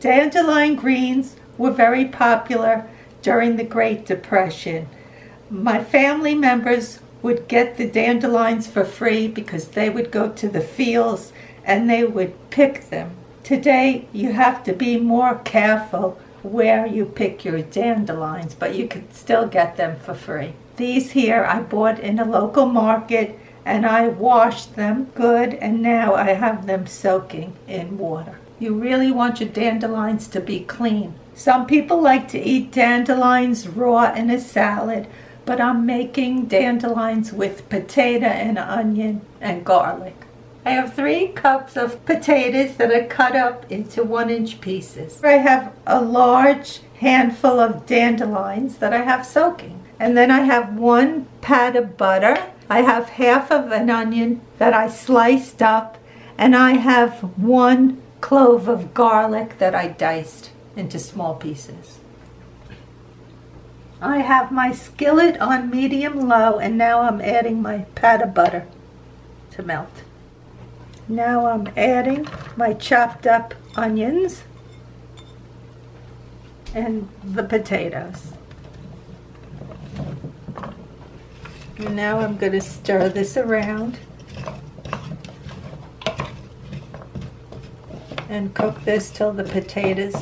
Dandelion greens were very popular during the Great Depression. My family members would get the dandelions for free because they would go to the fields and they would pick them. Today, you have to be more careful where you pick your dandelions, but you can still get them for free. These here I bought in a local market and I washed them good, and now I have them soaking in water. You really want your dandelions to be clean. Some people like to eat dandelions raw in a salad, but I'm making dandelions with potato and onion and garlic. I have 3 cups of potatoes that are cut up into 1-inch pieces. I have a large handful of dandelions that I have soaking. And then I have 1 pat of butter. I have half of an onion that I sliced up. And I have 1 clove of garlic that I diced into small pieces. I have my skillet on medium-low, and now I'm adding my pat of butter to melt. Now I'm adding my chopped up onions and the potatoes. And now I'm going to stir this around and cook this till the potatoes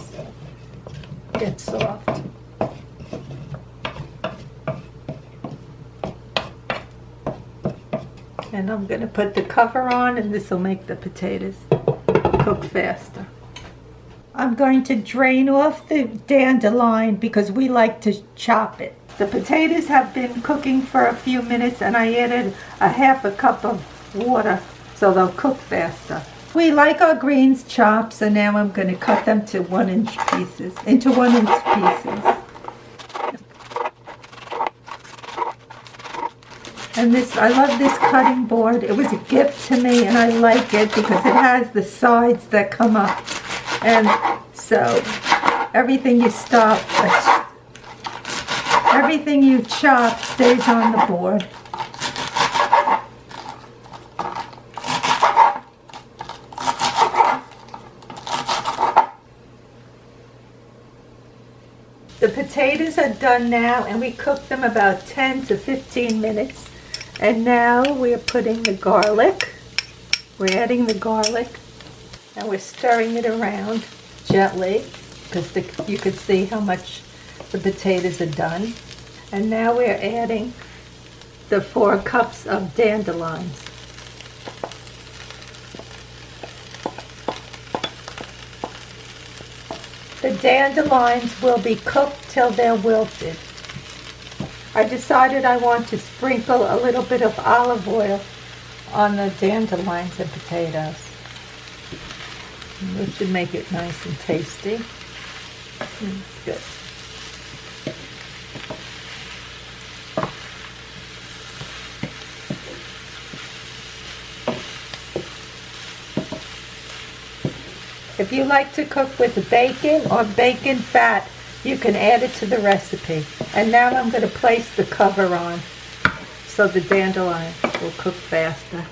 get soft. And I'm going to put the cover on, and this will make the potatoes cook faster. I'm going to drain off the dandelion because we like to chop it. The potatoes have been cooking for a few minutes, and I added a half a cup of water so they'll cook faster. We like our greens chopped, so now I'm going to cut them to 1-inch pieces, into 1-inch pieces. And this, I love this cutting board. It was a gift to me, and I like it because it has the sides that come up. And so everything you chop stays on the board. The potatoes are done now, and we cooked them about 10 to 15 minutes. And now we're putting the garlic. We're adding the garlic, and we're stirring it around gently because you could see how much the potatoes are done. And now we're adding the 4 cups of dandelions. The dandelions will be cooked till they're wilted. I decided I want to sprinkle a little bit of olive oil on the dandelions and potatoes. This should make it nice and tasty. It's good. If you like to cook with bacon or bacon fat, you can add it to the recipe. And now I'm going to place the cover on so the dandelion will cook faster.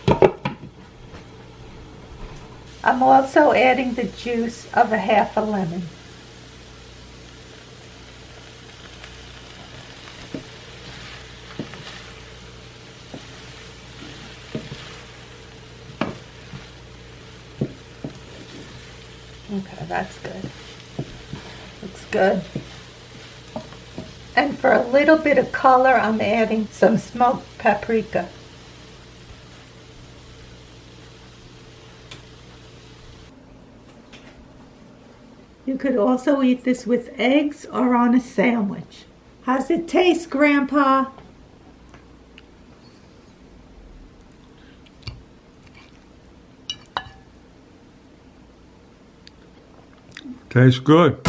I'm also adding the juice of a half a lemon. Okay, that's good. Looks good. And for a little bit of color, I'm adding some smoked paprika. You could also eat this with eggs or on a sandwich. How's it taste, Grandpa? Tastes good.